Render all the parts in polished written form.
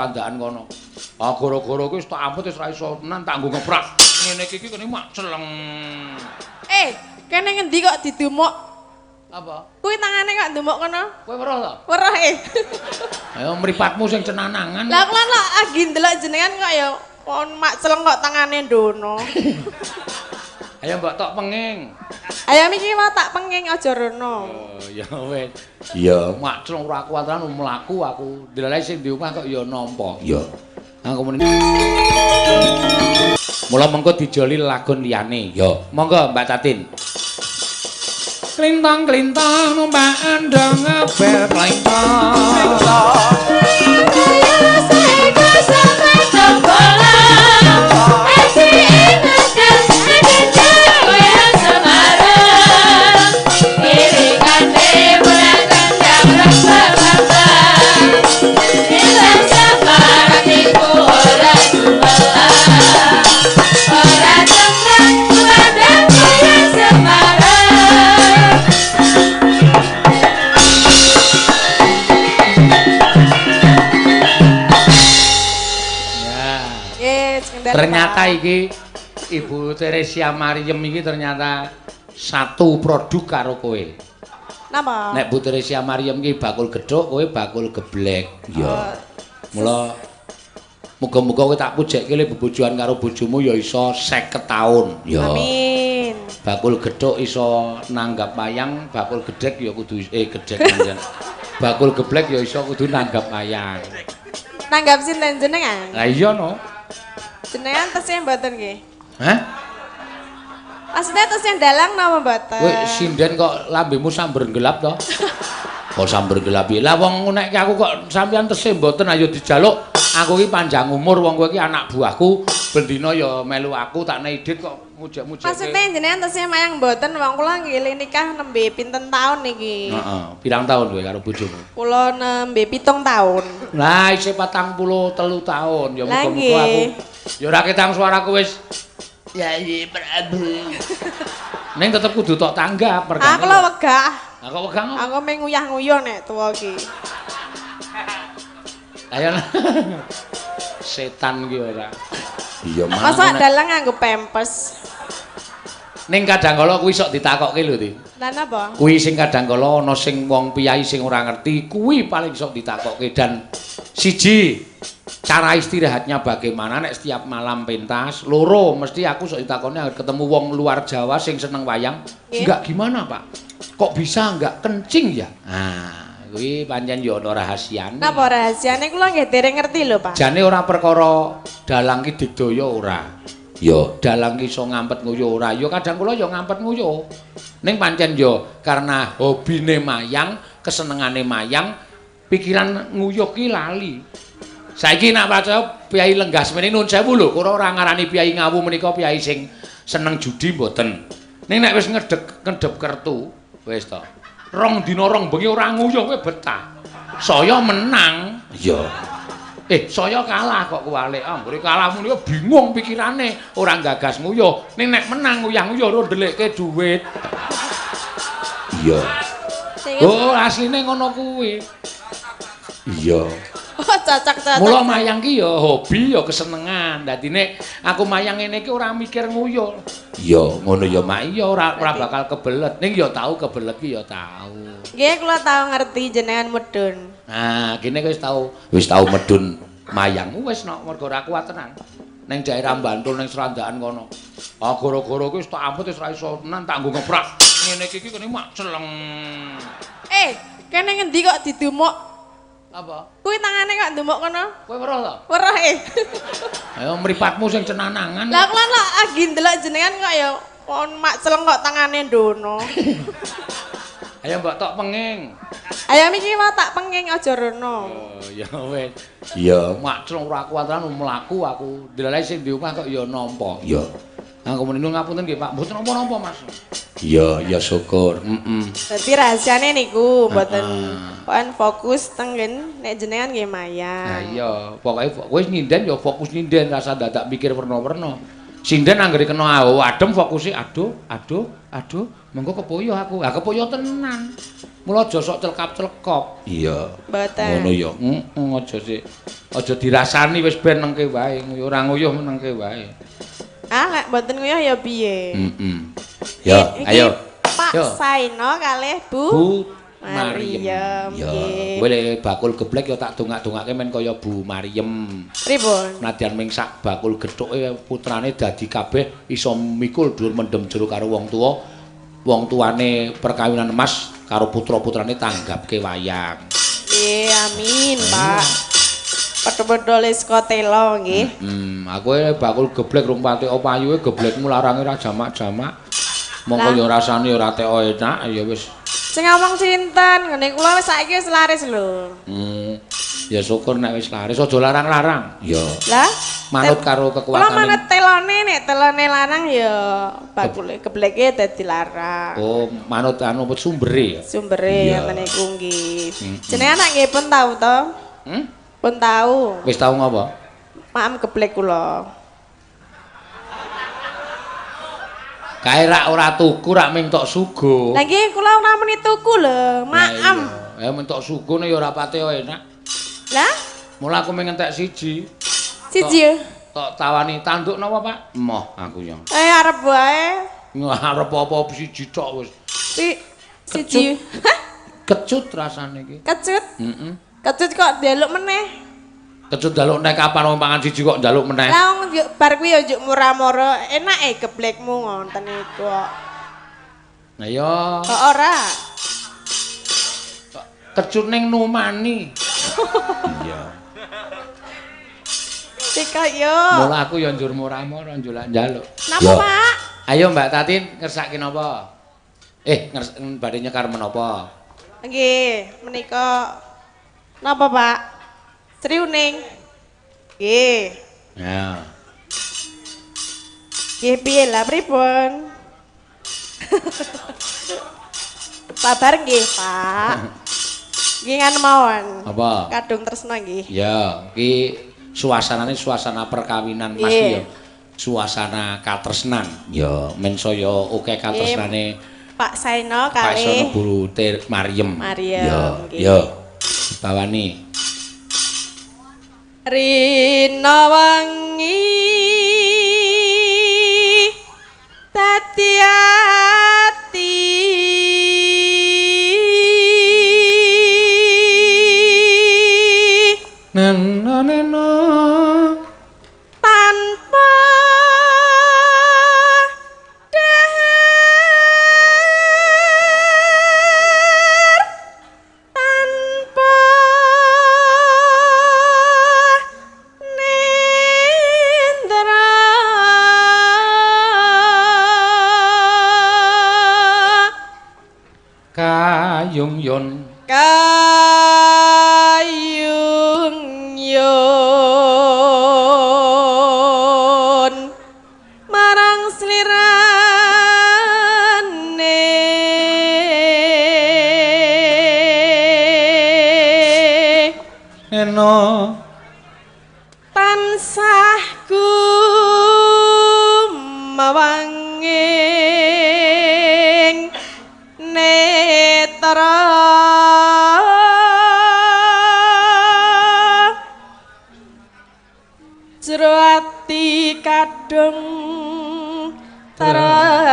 Tandaan kono. Ah gara-gara kuwi wis tak amput wis ra iso tenan tak nggo ngeprak. Ngene iki kene mak celeng. Kene ngendi kok didumuk? Apa? Kuwi tangane kok ndumuk kono? Kowe weruh ta? Weruh Ayo mripatmu sing cenanangan. Lah kula lak agi ndelok jenengan kok ya kon mak celeng kok tangane ndono. Ayo mbok tok penging. Ayo miki wae tak penging aja rono. Oh ya wis. Iya, mak celeng ora kuwatan mlaku aku. Delalae sing di omah kok ya nampa. Iya. Aku muni. Mula mengko dijoli lagon liyane. Ya, monggo Mbak Tatin. Klintang-klintang numpak andang bel klintang. Ternyata iki Ibu Teresia Mariem iki ternyata satu produk karo kowe. Napa? Nek Bu Teresia Mariem iki bakul gedhok, kowe bakul geblek. Iya. Mula muga-muga kowe tak pujekke le bebojoan karo bojomu ya iso 50 taun. Ya. Amin. Bakul gedhok iso nanggap wayang, bakul gedhek ya kudu gedhek panjen. Bakul geblek ya iso kudu nanggap wayang. Nanggap sinten jenengan? Lah iya no. Jenengan tesih mboten nggih? Hah? Maksudnya tesih dalang napa mboten? Kowe sinden kok lambemu samber gelap to? Kok samber gelap piye? Lah wong nek aku kok sampeyan tesih mboten ayo dijaluk. Aku iki panjang umur wong kowe iki anak buahku. Bendina ya melu aku tak neidit kok mujak-mujak. Maksudnya jenengan tesih mayang mboten wong kula nggih nikah nembe pinten taun niki? Heeh. Pirang taun kowe karo bojomu? Kula nembe 7 taun. Lah isih 43 taun. Ya muga-muga aku ya ora ketang suaraku wis Yai Prabu. Ning tetep kudu tok tanggap perkara. Aku lho wegah. Aku wegah. Aku meh nguyah-nguyah nek tuwa iki. Ayo. Setan ki ora. Iya mah. Masa dalang nganggo pampers. Ning kadang kala kuwi sok ditakokke lho, Ti. Lah napa? Kuwi sing kadang kala ana sing wong piyai sing ora ngerti, kuwi paling sok ditakokke dan siji cara istirahatnya bagaimana nek setiap malam pentas, loro mesti aku sok ditakoni ketemu wong luar Jawa sing seneng wayang. Enggak gimana, Pak? Kok bisa enggak kencing ya? Nah, kuwi pancen ya ana rahasiane. Napa rahasiane kula nggih dereng ngerti lho, Pak. Jane ora perkara dalang ki digdaya ora. Ya, dalang ki iso ngampet nguyuh ora. Ya kadang kula ya ngampet nguyuh. Ning pancen ya karena hobine mayang, kesenengane mayang, pikiran nguyuh ki lali. Saiki nak percaya Piai Lenggah semene nuwun sewu lho, kula ora ngarani Piai Ngawu menika Piai sing seneng judi mboten. Ning nek wis ngedep kertu, wis to. Rong dina rong bengi ora nguyuh kowe betah. Saya menang. Iya. Saya kalah kok kuwalik. Anggere kalahmu niku bingung pikirane, ora gagas nguyuh. Ning nek menang nguyah-nguyuh ora ndelikke dhuwit. Iya. Oh, asline ngono kuwi. Iya. Oh, cocok-cocok. Mula mayang ki ya hobi ya kesenengan. Dadi nek aku mayang ngene iki ora mikir nguyuh. Iya, ngono ya Mak. Iya ora bakal kebelet. Ning ya tau kebelet ki ya tau. Nggih, kula tau ngerti jenengan medun. Nah, kene wis tau medun mayang. Wis no, mergo ora kuat tenan. Ning daerah Bantul ning Serandaan kono. Ah gara-gara kuwi wis tak amput wis ra iso tenan tak nggo ngeprak. Ngene iki kene mak celeng. Kene ngendi kok didumuk? Apa? Kuwi tangane kok ndumuk kono? Kowe weruh ta? Weruh Ayo mripatmu sing cenanangan. Lah kula lak agi ndelok jenengan kok ya kon mak celeng kok tangane ndono. Ayo mbok tok penging. Ayo miki wae tak penging aja rono. Oh ya wis. Iya, mak celeng ora kuwatan mlaku aku. Delalae sing di omah kok ya nampa. Iya. Aku muni ngapunten nggih Pak, mboten napa-napa Mas. Iya, ya syukur. Dadi rahasiane niku mboten kon fokus tengen nek jenengan nggih mayang. Nah iya, pokoke wis nyinden ya fokus nyinden, rasa dadak mikir werna-werna. Sinden anggere kena adem fokusi aduh, mengko kepoyo aku. Ah kepoyo tenan. Mula aja sok celkap-celkop. Iya. Mboten. Ngono ya. Aja sik. Aja dirasani wis ben nengke wae. Ora nguyuh nengke wae. Ah, lek mboten nguyuh ya piye? Ya, ayo. Pak Saino kalih Bu Mariem. Ya, kowe bakul geblek ya tak dongak-dongake men kaya Bu Mariem. Pripun? Nadyan ming sak bakul gethuke putrane dadi kabeh iso mikul dhuwur mendem jero karo wong tuwa. Wong tuane perkawinan emas karo putra-putrane tanggapke wayang. Nggih, amin, Pak. Padha-padha les kotelo nggih. Aku bakul geblek rung patek opayuhe geblekmu larange ra jamak-jamak. Monggo ya rasane ora teko enak ya wis. Sing ngomong sinten? Ngene kula wis saiki wis laris lho. Ya syukur nek wis laris aja larang-larang. Ya. Lah, manut karo kekuatan. Kula manut telone nek telone lanang ya bakule gebleke dadi larang. Oh, manut anu sumbere ya. Sumbere ngoten niku nggih. Jenengan anak nggih pun tau to? Pun tau. Wis tau ngapa? Maem geblek kula. Kae rak ora tuku rak ming tok sugo. Lah nggih kula ora muni tuku lho, maem. Ya mentok sugone ya ora pate enak. Lah? Mula aku ming entek siji. Siji. Tok tawani tanduk napa, Pak? Emoh aku ya. Arep wae. Arep apa siji tok wis. Siji. Kecut rasane iki. Kecut? Kecut kok njaluk meneh. Kecut njaluk nek kapan wong pangan siji kok njaluk meneh. Lah wong bar kuwi ya njuk murah-murah, enake geblekmu ngonten iku kok. Nah ya. Kok ora? Kecut ning numani. Iya. Cekak yo. Mula aku ya njur murah-murah njaluk. Napa, Pak? Ayo Mbak Tatin ngersake napa? Badhe nyekar menapa? Nggih, menika napa, Pak? Sriuning. Nggih. Ya. Nggih piye lah pripun? Sabar nggih, Pak. Nggih ngan mawon. Apa? Kadung tresna nggih. Ya, iki suasanane suasana perkawinan Mas ya. Suasana katresnan. Ya, men saya akeh katresnane Pak Saino Pak kalih Saino Bu Mariem. Ya, ya. Bawani. Rina wangi dadi ati neno tanpa kayung yon marang slirane eno tansah kumawanging netra jero ati kadung tresna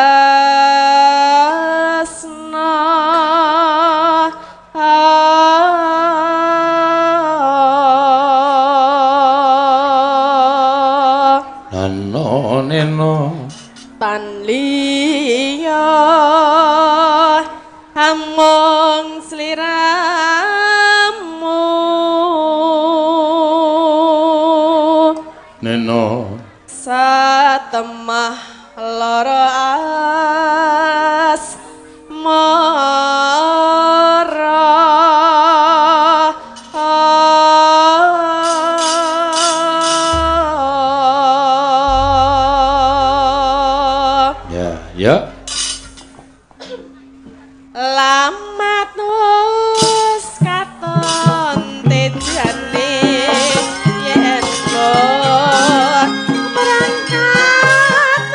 nano neno tan liya among sliramu neno satemah lara asmara ya lamat wis katon tejane yen kok berangkat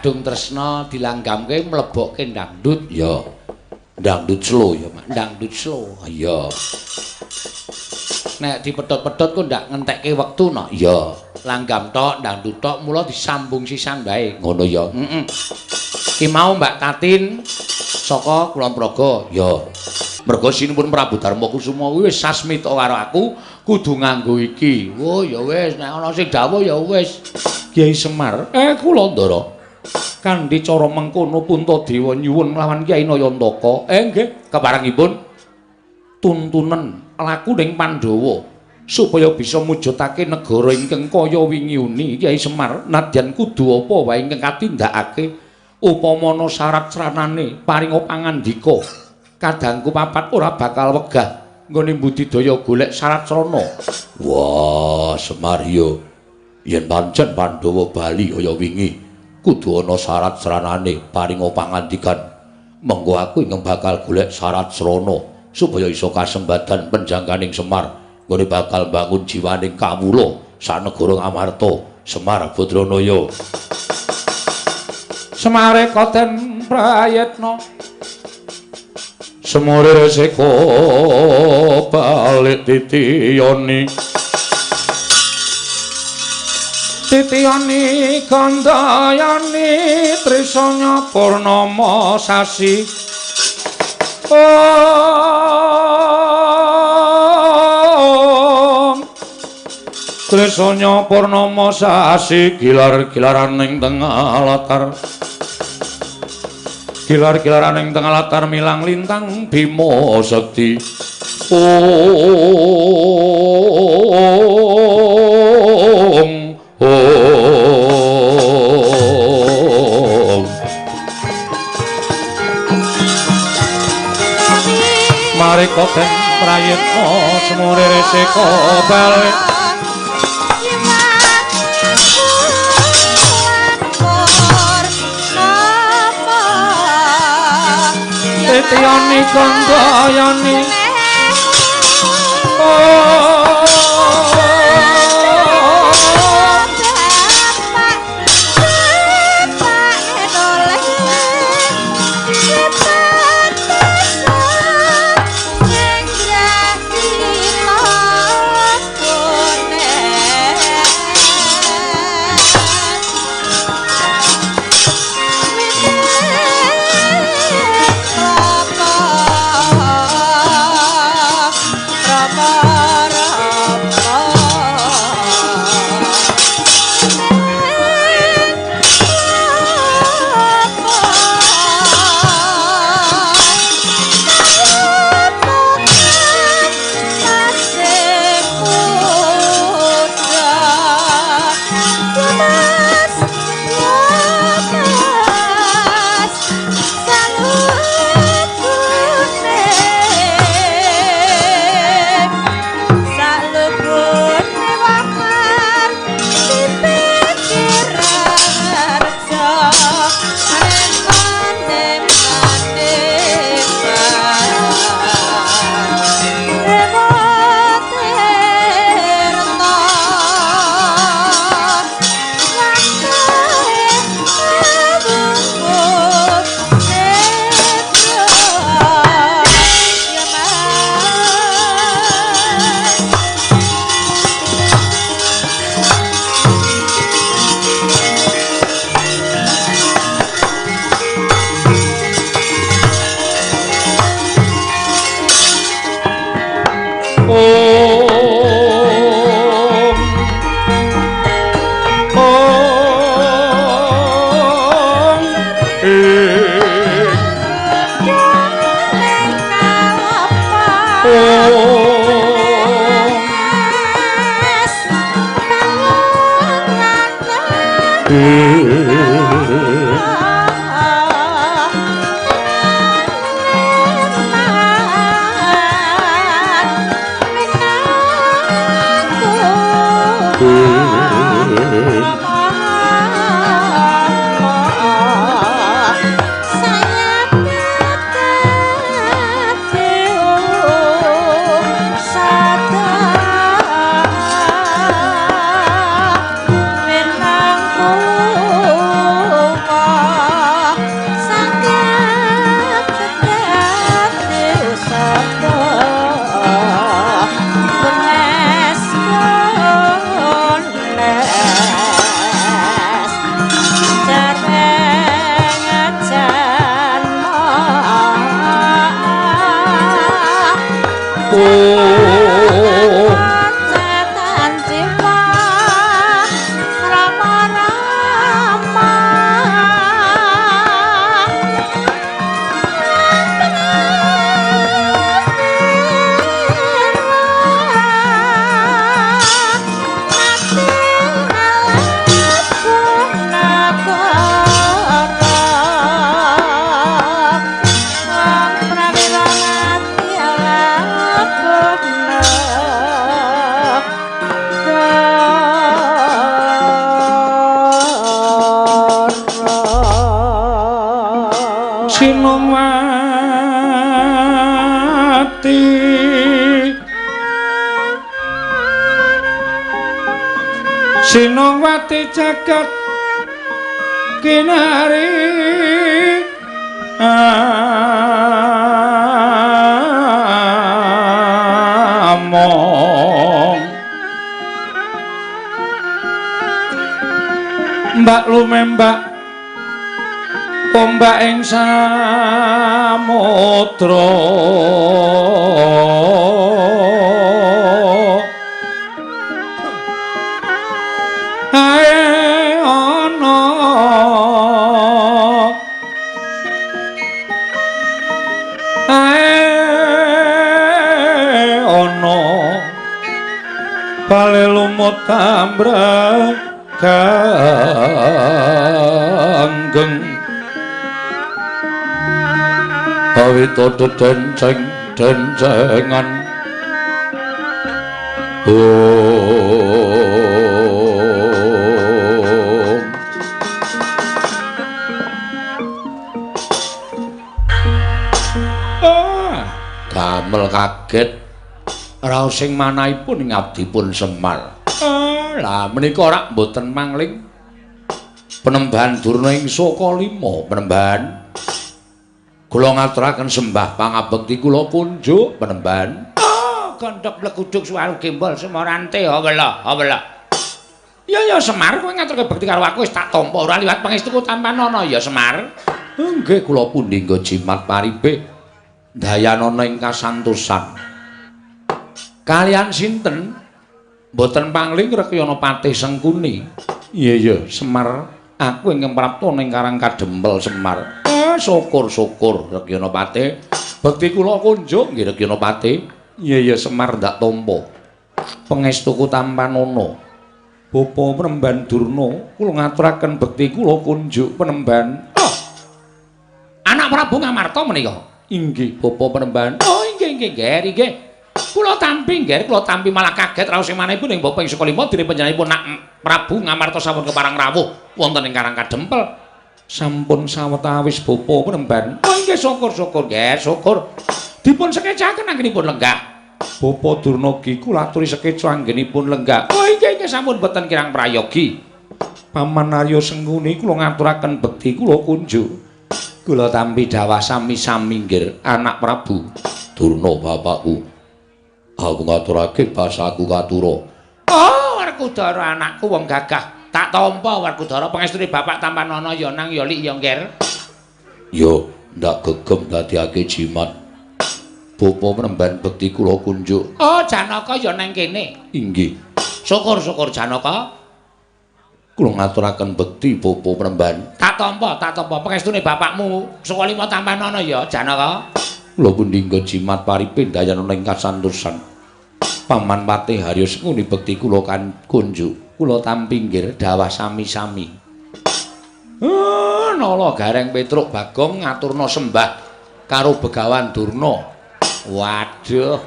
kadung tresna dilanggamke mlebokke dangdut ya. Dangdut slow ya, Mak. Dangdut slow. Ya. Nek dipethut-pethut kok ndak ngentekke wektu no. Ya. Langgam tok, dangdut tok, mula disambung sisan bae. Ngono ya. Heeh. Ki mau Mbak Tatin saka Kulon Progo. Ya. Mergo sinipun Prabu Darma Kusuma kuwi wis sasmita karo aku kudu nganggo iki. Oh ya wis nek ana sing dawuh ya wis. Kyai Semar Kulandara. Kanthi cara mengkono Puntadewa nyuwun lawan Kyai Nayantaka. Nggih, keparengipun tuntunan laku ning Pandhawa supaya bisa mujudake negara ingkang kaya wingi uni Kyai Semar nadyan kudu apa wae ingkang katindakake upamana syarat sranane paringa pangandika kadangku papat ora bakal wegah nggone budidaya golek syarat srana. Wah, Semar yen pancen Pandhawa bali kaya wingi kudu ana syarat sranane paringa pangandikan. Mengko aku ingkang bakal golek syarat srana supaya iso kasembadan penjangkaning Semar nggone bakal bangun jiwaning kawula sanegara Ngamarta. Semar Badranaya. Semare koten prayetna semore seko balik titiyoni kandayani trisanya purnama sasi trisanya purnama sasi gilar-gilaran ing tengah latar gilar-gilaran ing tengah latar milang lintang Bima Sekti. Mari koten prayitna semore resika balik tiyani kandayani Sinowati Sinowati jagat kinari among mbak lumembak ombak ing samudra ae ana bale lumut tambraganggeng awita denceng-dencengan damel kaget raos sing manahipun ing abdipun Semar. Lah menika rak mboten mangling Penembahan Durna ing Sokalima, Penembahan. Kula ngaturaken sembah pangabekti kula kunjuk, Penembahan. Gondhok blekuduk suwaru gembol semorante wela. Ya Semar, kowe ngaturke bekti karo aku wis tak tampa ora liwat pangestuku Tampanana ya Semar. Nggih kula pundi nggo jimat paribe dayanana ing kasantosan. Kalian sinten? Mboten pangling Rekyana Patih Sengkuni. Iya Semar, aku ingkang prapta ning Karang Kadempel Semar. Syukur Rekyana Patih. Bekti kula kunjuk nggih Rekyana Patih. Iya Semar ndak tampa. Pangestuku Tampanana. Bapa Penemban Durna, kula ngaturaken bekti kula kunjuk Penemban. Anak Prabu Ngamarta menika. Inggih Bapa Penemban. Inggih nggih. Kula tampi malah kaget raos sing manahipun ing Bapa ing Sukalima dene panjenenganipun Nak Prabu Ngamarta sampun keparang rawuh wonten ing Karang Kadempel. Sampun sawetawis Bapa Penemban. Inggih syukur nggih, syukur. Dipun sekecaken anggenipun lenggah. Bapa Durna ki kula aturi sekeca anggenipun lenggah. Inggih sampun boten kirang prayogi. Paman Arya Sengkuni kula ngaturaken bekti kula kunjuk. Kula tampi dawah sami-sami nggih anak Prabu Durna bapakku. Aku ngaturake basaku katura. Werkudara anakku wong gagah. Tak tampa Werkudara pangestune Bapak Tampanana ya nang ya lik ya ngger. Yo ndak gegem dadiake jimat. Bapa Penemban bekti kula kunjuk. Janaka ya nang kene. Inggih. Syukur Janaka. Kula ngaturaken bekti Bapa Penemban. Tak tampa pangestune bapakmu Sukalima Tampanana ya Janaka. Kula pundi nggo jimat paripin dayanana ing kasantosan. Paman Patih Harya Sengkuni bekti kula kan kunjuk. Kula tampi nggih dawah sami-sami. Nala Gareng Petruk Bagong ngaturna sembah karo Begawan Durna. Waduh.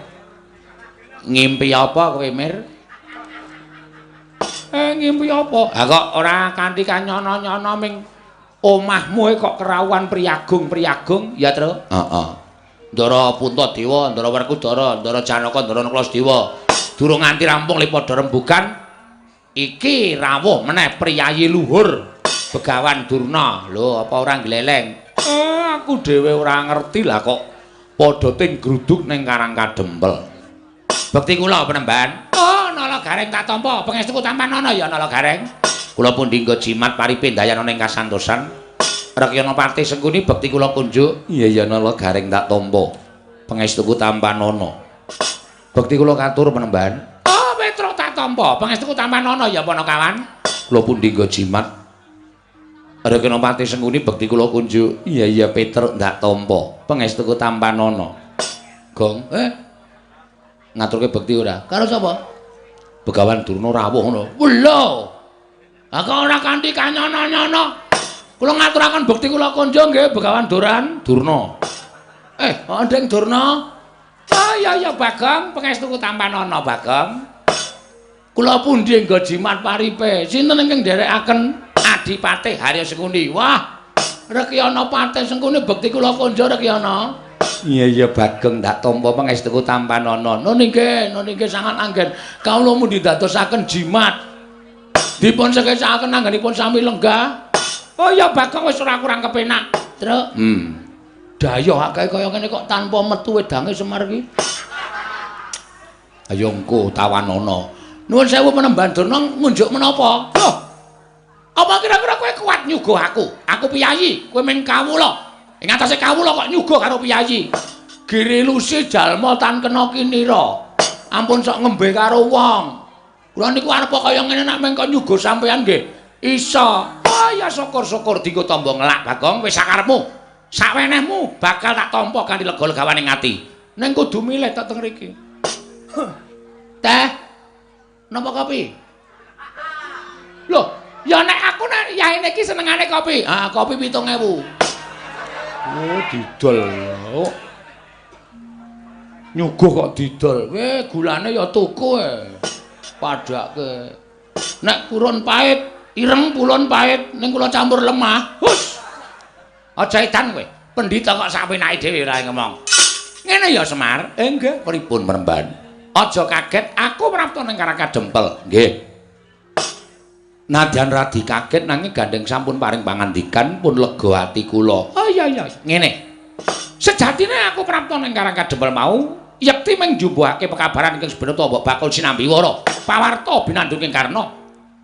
Ngimpi apa kowe, Mir? Ngimpi apa? Kok ora kanthi kanyono-nyono ming omahmu kok kerawuhan priyagung, ya, Tru? Heeh. Ndara Puntadewa, Ndara Werkudara, Ndara Janaka, Ndara Klasdewa. Durung nganti rampung lipada rembugan. Iki rawuh meneh priyayi luhur Begawan Durna. Lho, apa ora gleleng? Aku dhewe ora ngerti lah kok padha ting gruduk ning Karang Kadempel. Bekti kula Penemban. Nala Gareng tak tampa pangestuku Tampanana ya Nala Gareng. Kula pundi nggo jimat paripin dayanana ing kasantosan. Rekyana Patih Sengkuni bekti kula kunjuk. Iya Nala Gareng tak tampa pangestuku Tampanana. Bekti kula katur Penemban. Petruk tak tampa pangestuku Tampanana ya Panakawan. Kula pundi nggo jimat. Rekyana Patih Sengkuni bekti kula kunjuk. Iya Petruk tak tampa pangestuku Tampanana. Gong, ngaturke bekti ora? Karo sapa? Begawan Durna rawuh ngono. Lho. Kok ora kanthi kanyono-nyono. Kula ngaturaken bekti kula kunjuk nggih Begawan Durna. Ndeng Durna. Ya Bagong, pangestuku Tampanana Bagong. Kula pundi nggo jimat paripe. Sinten ingkang nderekaken Adipatih Harya Sengkuni? Wah, Rekyana Paten sengkune bekti kula konjo Rekyana. Iya Bagong ndak tampa pangestuku tampanana. Nun inggih sangat anggen. Kawula mundi dadosaken jimat. Dipun sekesakaken anggenipun sami lenggah. Oh iya Bagong wis ora kurang kepenak. Truk. Dayoh akeh kaya ngene kok tanpa metu wedange Semar iki. Ayo engko tawanana. Nuwun sewu Panembahan Durna ngunjuk menapa? Loh. Apa kira-kira kowe kuat nyuguh aku? Aku piyayi, kowe men kawula. Ing atase kawula kok nyuguh karo piyayi. Girilusi jalma tan kena kinira. Ampun sok ngembe karo wong. Kula niku arep kaya ngene nek mengko nyuguh sampean nggih. Iso. Oh ya syukur-syukur dienggo tamba ngelak Bagong wis sakarepmu. Sakwenehmu bakal tak tampa kanthi lega-legawaning ati. Ning kudu milih tek teng mriki. Teh. Napa kopi? Loh, ya nek aku nek yaene iki senengane kopi. Ah, kopi 7.000. Oh, didol. Oh. Nyuguh kok didol. Gulane ya tuku Padake. Nek purun pahit, ireng pulun pahit, ning kula campur lemah. Hus. Aja edan kowe. Pendhita kok sapenake dhewe ora ngomong. Ngene ya Semar. Nggih, pripun Panembahan? Aja kaget, aku prapta ning Karangkadempel. Nggih. Nadyan radi kaget nanging gandeng sampun paring pangandikan pun lega ati kula. Oh iya. Ngene. Sejatine aku prapta ning Karangkadempel mau yekti mung njumbuhake pekabaran ingkang sebenarnya mbok bakul sinambiwara. Pawarta binandunging Karna.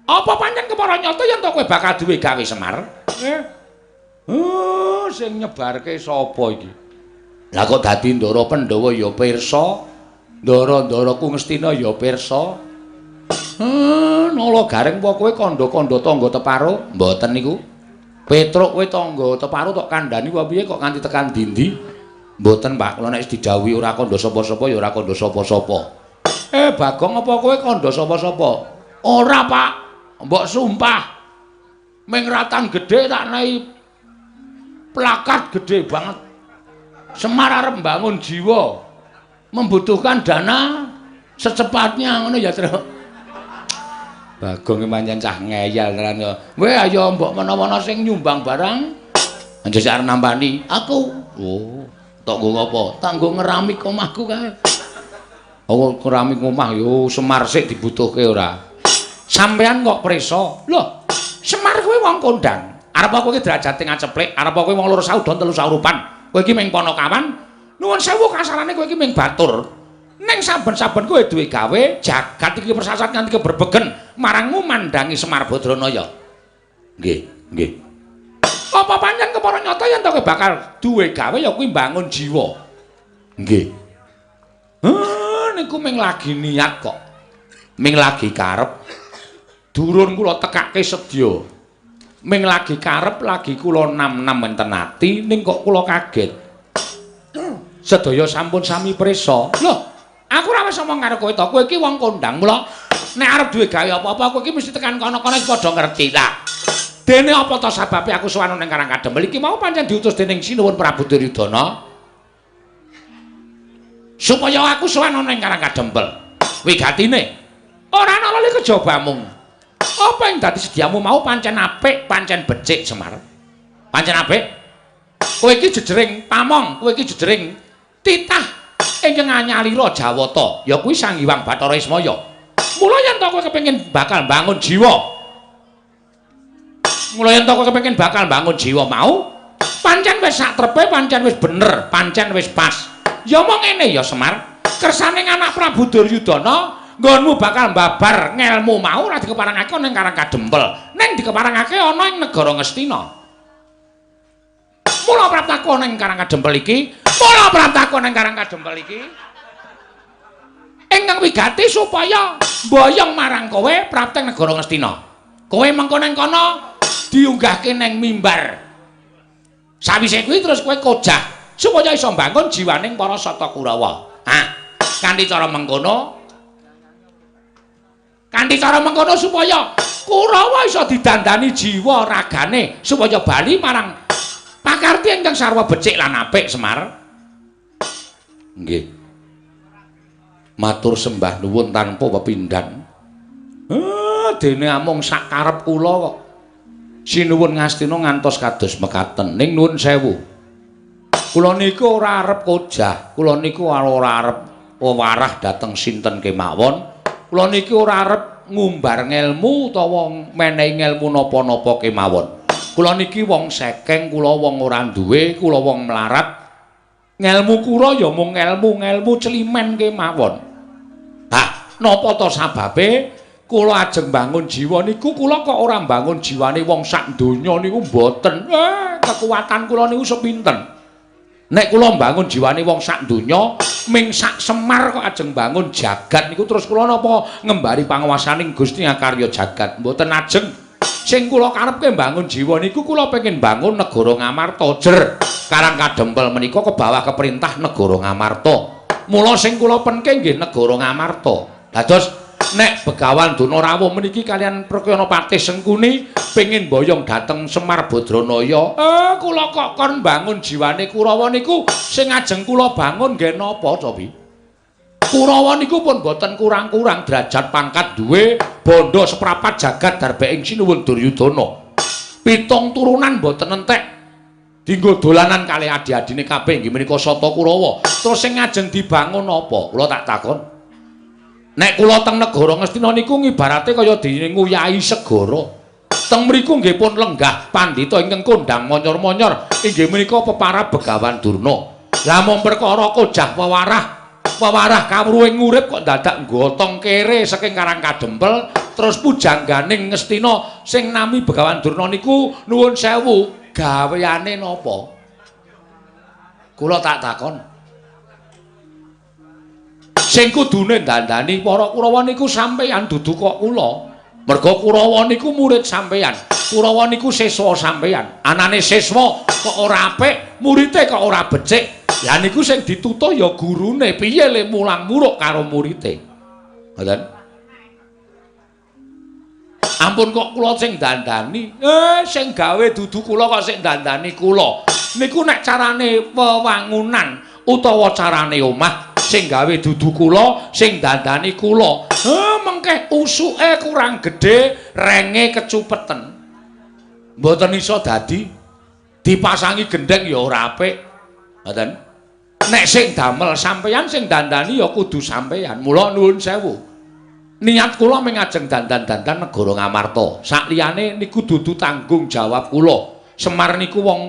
Apa pancen kepara nyata yen to kowe bakal duwe gawe Semar? Sing nyebarke sapa iki? Lah kok dadi Ndara Pandhawa ya pirsa, Ndara-ndaraku Ngastina ya pirsa. Nala Gareng apa kowe kandha-kandha tangga teparo? Mboten niku. Petruk kowe tangga teparo tok kandhani apa piye kok nganti tekan dindi? Mboten, Pak. Kula nek wis didhawuhi ora kandha sapa-sapa ya ora kandha sapa-sapa. Bagong apa kowe kandha sapa-sapa? Ora, Pak. Mbok sumpah. Ming ratan gedhe tak nahi plakat gede banget. Semar arep mbangun jiwa. Membutuhkan dana secepatnya ngono ya, Tru. Bagong pancen cah ngeyel tenan ya. Kowe ayo mbok menawa sing nyumbang barang. Anjir arep nampani. Aku. Oh, tok nggo apa? Tak nggo ngeramik omahku kae. Oh, keramik omah yo Semar sik dibutuhke ora. Sampean kok preso? Loh, Semar kuwi wong kondang. Arep kowe iki derajate ngaceplek, arep kowe wong loro saudon telu saurupan. Kowe iki ming Panakawan. Nuwun sewu kasarane kowe iki ming batur. Ning saben-saben kowe duwe gawe, jagat iki persasat nganti keberbegen marangmu mandangi Semar Badranaya. Nggih. Apa pancen kepara nyata yen to kowe bakal duwe gawe ya kuwi mbangun jiwa. Nggih. Niku ming lagi niat kok. Ming lagi karep. Durun kula tekake sedya. Ming lagi karep lagi kula nam-nam wonten ati ning kok kula kaget. Sedaya sampun sami prisa. Loh, aku ora wis omong karo kowe to, kowe iki wong kondang. Mula nek arep duwe gawe apa-apa kowe iki mesti tekan kono-kono padha ngerti ta. Dene apa to sababe aku suwanu ning Karangkadempel iki mau pancen diutus dening Sinuwun Prabu Duryudana. Supaya aku suwanu ning Karangkadempel. Wigatine ora ana lali kejobamu. Apa yang dadi sediamu mau pancen apik, pancen becik Semar. Pancen apik. Kowe iki jejering pamong, kowe iki jejering titah ingkang anyalira Jawata, ya kuwi Sang Hyang Bathara Ismaya. Mula yen to kowe kepengin bakal bangun jiwa. Mula yen to kowe kepengin bakal bangun jiwa mau, pancen wis satrepe, pancen wis bener, pancen wis pas. Ya mong ngene ya Semar. Kersane anak Prabu Duryudana nggonmu bakal mbabar ngelmu mau ora dikeparangake ning Karangkadempel, ning dikeparangake ana ing negara Ngastina. Mula praptaku ning Karangkadempel iki, ingkang wigati supaya mboyong marang kowe prapteng negara Ngastina. Kowe mengko ning kono diunggahke ning mimbar. Sawise kuwi terus kowe kojah supaya iso mbangun jiwaning para Sata Kurawa. Kanthi cara mengkono supaya Kurawa iso didandani jiwa ragane supaya bali marang pakarti ingkang sarwa becik lan apik Semar. Nggih. Matur sembah nuwun tanpa pepindhan. Dene amung sak karep kula kok. sinuwun Ngastina ngantos kados mekaten. Ning nuwun sewu. Kula niku ora arep kojah, kula niku ora arep wewarah dhateng sinten kemawon. Kula niki ora arep ngumbar ngelmu utawa menehi ngelmu napa-napa kemawon. Kula niki wong sekeng, kula wong ora duwe, kula wong melarat. Ngelmu kula ya mung ngelmu celimen kemawon. Hah, napa to sababe? Kula ajeng bangun jiwa niku kula kok ora bangun jiwane wong sak donya niku mboten. Kekuatan kula niku sepinten. Nek kula bangun jiwane wong sak donya, ming sak Semar kok ajeng bangun jagat niku terus kula napa ngembari panguwasaning Gusti Ngakarya jagat. Mboten ajeng. Sing kula karepke bangun jiwa niku kula pengin bangun negara Ngamarta jer. Karang Kadempel menika kebawa keperintah negara Ngamarta. Mula sing kula penke nggih negara Ngamarta. Dados nek Begawan Donorawuh meniki kalian Prakyana Patih Sengkuni pengin boyong dateng Semar Badranaya. Kula kok kon bangun jiwane Kurawa niku sing ajeng kula bangun nggih napa to pi? Kurawa niku pun boten kurang-kurang derajat pangkat duwe bondo seprapat jagat darbeking Sinuwun Duryudana. 7 turunan boten entek. Dinggo dolanan kalih adi-adine kabeh nggih menika Sata Kurawa. Terus sing ajeng dibangun apa? Kula tak takon. Nek kula teng negara Ngastina niku ngibarate kaya dinguyahi segara. Teng mriku nggih pun lenggah pandhita ingkang kondang monyor-monyor inggih menika peparab Begawan Durna. Lah mung perkara kojah wewarah kawruhing urip kok dadak nggotong kere saking Karang Kadempel terus pujangganing Ngastina sing nami Begawan Durna niku nuwun sewu gaweane napa? Kula tak takon. Sing kudune dandani para Kurawa niku sampeyan dudu kok kula. Merga Kurawa niku murid sampeyan. Kurawa niku siswa sampeyan. Anane siswa kok ora apik, murite kok ora becik. Lah niku sing ditutuh ya gurune. Piye le mulang muruk karo murite? Ngoten. Ampun kok kula sing dandani. Sing gawe dudu kula kok sing dandani kula. Niku nek carane wewangunan utawa carane omah sing gawe dudu kula, sing dandani kula. Mengke usuke kurang gedhe, renge kecupeten. Mboten iso dadi dipasangi gendheng ya ora apik. Ngoten. Nek sing damel sampeyan sing dandani ya kudu sampeyan. Mula nuwun sewu. Niat kula ming ajeng dandan-dandan negara Ngamarta. Sakliyane niku dudu tanggung jawab kula. Semar niku wong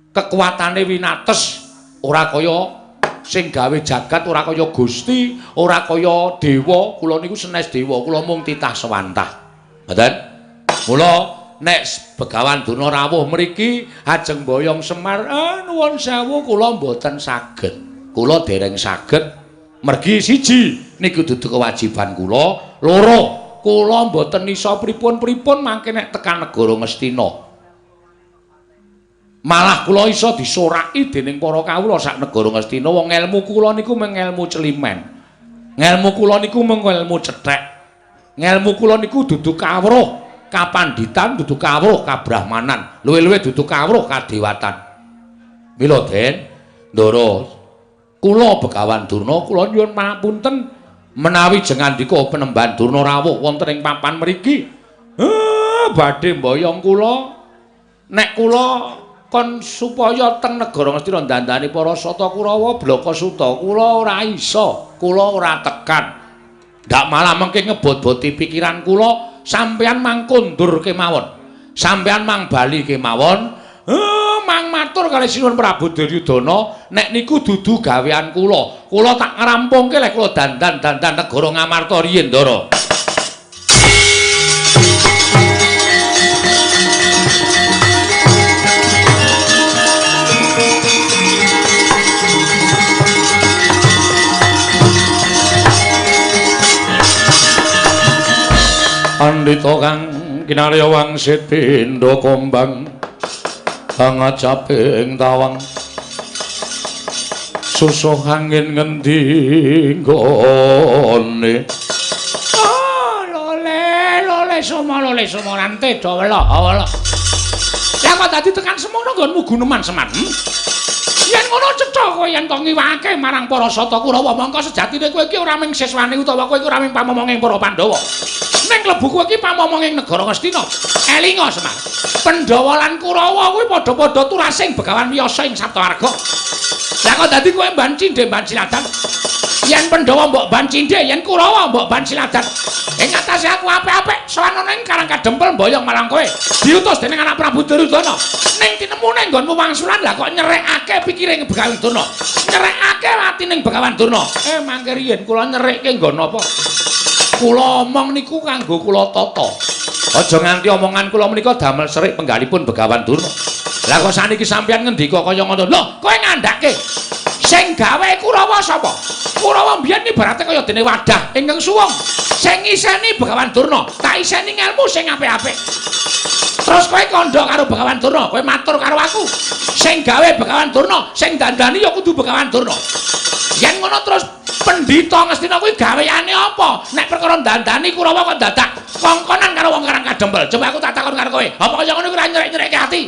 kekuatane winates, ora kaya sing gawe jagat, ora kaya Gusti, ora kaya dewa. Kula niku senes dewa, kula mung titah sewantah. Ngoten? Mula nek Begawan Donorawuh mriki ajeng boyong Semar, nuwun sewu kula mboten saged. Kula dereng saged. Mergi siji niku dudu kewajiban kula, loro kula mboten iso pripun-pripun mangke nek tekan negara Ngastina. Malah kula iso disoraki dening para kawula sak negara Ngastina. Wong ngelmu kula niku mung ngelmu celimen. Ngelmu kula niku mung ngelmu cethek. Ngelmu kula niku dudu kawruh kapanditan, dudu kawruh kabrahmanan, luwih-luwih dudu kawruh kadewatan. Mila Den, Ndara kula Begawan Durna kula nyuwun pangapunten menawi jengandika Penemban Durnarawuh wonten ing papan mriki. Badhe mboyong kula nek kula kon supaya teng negara Ngastina dandani para Sata Kurawa Blaka Suta kula ora iso, kula ora tekan. Ndak malah mengke ngebot-boti pikiran kula, sampeyan mang kondur kemawon. Sampeyan mang bali kemawon. Mang matur kalih Sinuwun Prabu Duryudana, nek niku dudu gawean kula. Kula tak ngrampungke lek kula dandan-dandan negara Ngamarta riyin, Ndara. Andita kang kinarya wangsit pindha kombang pangacaping tawang susuh angin ngendi nggone lole somo nante dawela lah kok dadi tekan semono nggonmu Guneman Semar. Yen ngono cetha kowe yen to ngiwake marang para Sata Kurawa mongko sejatine kowe iki ora ming siswane utawa kowe iki ora ming pamomonge para Pandhawa. Ning klebu kowe iki pamomong ing negara Ngastina. Elinga Semar. Pandhawa lan Kurawa kuwi padha-padha turasing Begawan Wiyasa ing Saptawarga. Lah kok dadi kowe mban cindhe mban siladan. Yen Pandhawa mbok ban cindhe, yen Kurawa mbok ban siladan. Ing atase aku apik-apik sowan ana ing Karang Kadempel mboyong marang kowe. Diutus dening anak Prabu Duryudana. Ning tinemune nggonmu wangsulan lah kok nyerekake pikire Begawan Durna. Nyerekake atining Begawan Durna. Mangke riyen kula nyerekke nggon apa? Kula omong niku kanggo kula tata. Aja nganti omongan kula menika damel serik penggalipun Begawan Durna. Lah kok saniki sampeyan ngendika kaya ngono. Lho, kowe ngandhake sing gawe Kurawa sapa? Kurawa mbiyen ibarate kaya dene wadah ingkang suwung. Sing iseni Begawan Durna, tak iseni ngelmu sing apik-apik. Terus kowe kandha karo Begawan Durna, kowe matur karo aku. Sing gawe Begawan Durna, sing dandani ya kudu Begawan Durna. Yen ngono terus Pendhita Ngastina kuwi gaweane apa? Nek perkara dandani Kurawa kok dadak kongkonan karo wong Karang Kadempel. Coba aku tak takon karo kowe. Apa kaya ngono kuwi ora nyerek-nyerekke ati?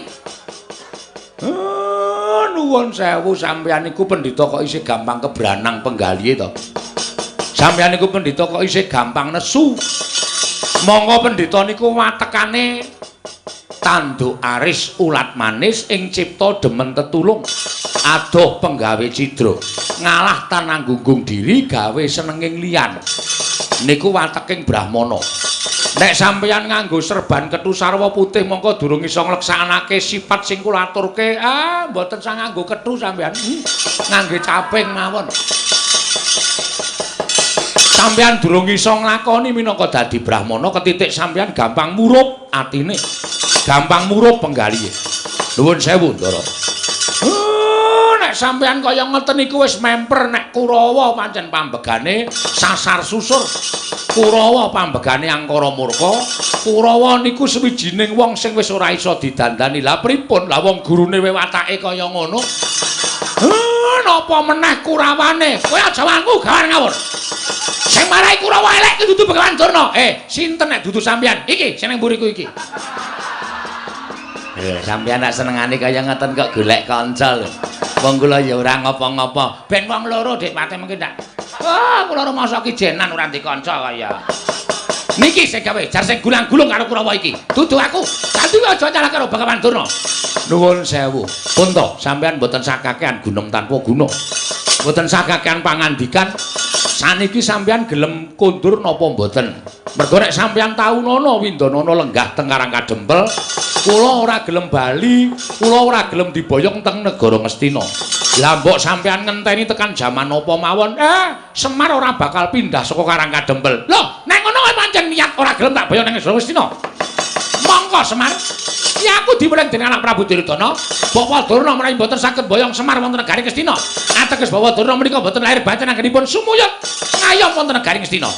Nuwun sewu sampeyan niku pendhita kok isih gampang kebranang penggalihe to. Sampeyan niku pendhita kok isih gampang nesu. Monggo pendhita niku watekane tanduk aris ulat manis ing cipta demen tetulung. Adoh penggawe cidra. Ngalah tananggunggung diri gawe senenging liyan. Niku wateking Brahmana. Nek sampeyan nganggo serban kethu sarwa putih mongko durung iso ngleksanake sifat sing kula aturke. Mboten sang nganggo kethu sampeyan. Ngangge caping mawon. Sampeyan durung iso nglakoni minangka dadi Brahmana ketitik sampeyan gampang murup atine. Gampang murup penggalihe. Nuwun sewu, Ndara. Nek sampeyan kaya ngoten niku wis memper nek Kurawa pancen pambegane sasar susur. Kurawa pambegane angkara murka. Kurawa niku sawijining wong sing wis ora iso didandani. Lah pripun? Lah wong gurune watake kaya ngono. Napa meneh Kurawane? Kowe aja wangku gawan ngawur. Sing marai Kurawa elek iki dudu Begawan Durna. Sinten nek dudu sampeyan? Iki sing nang mburiku iki. Sampeyan nek senengane kaya ngoten kok golek kanca lho. Wong kula ya ora ngopo-ngopo. Ben wong loro Dik Pate mengki ndak. Kula rumangsa ki jenan ora ndek kanca kaya. Niki sing gawe jar sing gulang-gulung karo Kurawa iki. Dudu aku. Dadi aja nyalah karo Begawan Durna. Nuwun sewu. Punta, sampeyan mboten sakakean gunung tanpa guna. Mboten sakakean pangandikan. Saniki sampeyan gelem kondur napa mboten? Mergo nek sampeyan tau nono Windanana lenggah teng Karang Kadempel, kula ora gelem bali, kula ora gelem diboyong teng negara Ngastina. Lah mbok sampeyan ngenteni tekan jaman apa mawon, Semar ora bakal pindah saka Karang Kadempel. Lho, nek ngono kowe pancen niat ora gelem tak boyong nang negara Ngastina. Monggo Semar. Ya aku diweling dening anak Prabu Duryudana, Bapak Durna menawi mboten saged boyong Semar wonten negari Ngastina. Ateges Bapak Durna menika mboten lahir batin anggenipun sumuyut ngayom wonten negari Ngastina.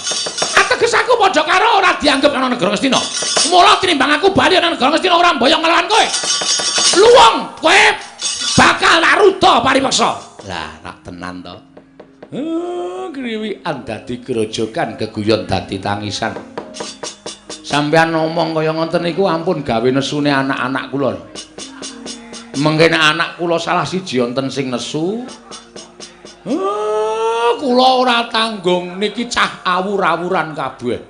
Ateges aku padha karo ora dianggep ana negara Ngastina. Mula tinimbang aku bali ana negara Ngastina ora boyong ngelawan kowe. Luwung kowe bakal tak ruda paripeksa. Lah, rak tenan to. Kriwikan dadi grojogan geguyon dadi tangisan. Sampeyan ngomong kaya ngoten niku ampun gawe nesune anak-anak kula. Mengke anak kula salah siji wonten sing nesu. Kula ora tanggung niki cah awur-awuran kabeh.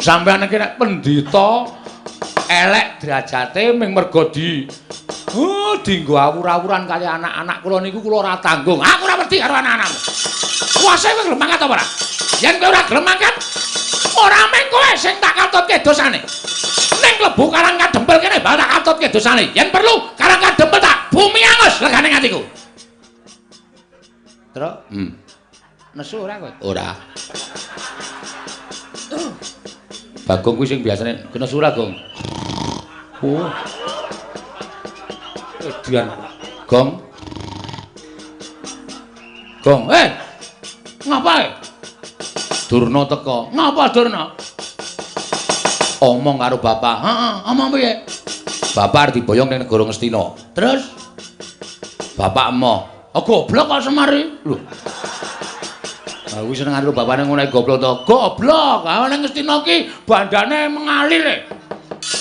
Sampeyan iki nek pendhita elek derajate ming mergo dienggo awur-awuran kali anak-anak kula niku kula ora tanggung. Aku ora wedi karo anak-anakmu. Kuwase kowe gelem mangkat apa ora? Yen kowe ora gelem mangkat, ora meng kowe sing tak katutke dosane. Ning klebu Karang Kadempel kene bal tak katutke dosane. Yen perlu Karang Kadempel tak bumi angus legane atiku. Terus, nesu ora kowe? Ora. Bagong kuwi sing biasane nesu ora, Gong. Edian. Gong. Gong, ngapa? Durna teka. Ngapa Durna? Omong karo bapak. Omong piye? Bapak arep diboyong ning negara Ngastina. Terus bapak emoh. Goblok kok Semari. Lho. Kuwi seneng karo bapane ngono goblok to. Goblok. Ning Ngastina ki bandane mengalir.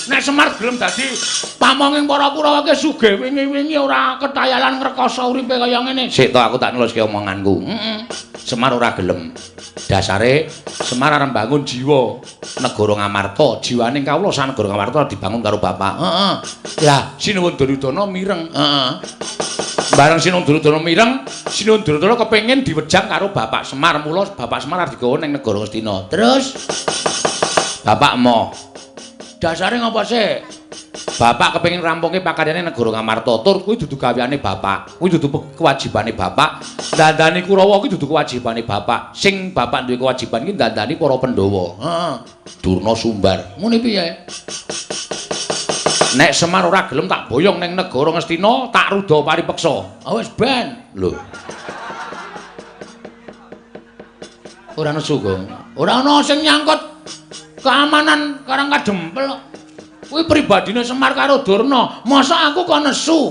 Nek Semar gelem dadi pamonging para Kurawa ki sugih wingi-wingi ora ketayalan ngrekoso uripe kaya ngene. Sik to aku tak neluske omonganku. Semar ora gelem. Dasare Semar arep bangun jiwa negara Ngamarta. Jiwane kawula sak negara Ngamarta dibangun karo bapak. Heeh. Lah Sinuwun Duryudana mireng. Heeh. Bareng Sinuwun Duryudana mireng, Sinuwun Duryudana kepengin diwejang karo bapak Semar. Mula bapak Semar arep digawa ning negara Ngastina. Terus bapak moh. Dasare ngapa sih? Bapak kepengin rampungke pakaryane negara Ngamarta. Tur kuwi dudu gaweane bapak. Kuwi dudu kewajibane bapak. Dandani Kurawa kuwi dudu kewajibane bapak. Sing bapak duwe kewajiban iki dandani para Pandhawa. Heeh. Durna Sumbar. Ngene piye? Nek Semar ora gelem tak boyong ning negara Ngastina, tak ruda paripeksa. Ah wis ben. Lho. Ora nesu kok. Ora ana sing nyangkut keamanan Karang Kadempel. Kuwi pribadine Semar karo Durna. Masa aku kok nesu?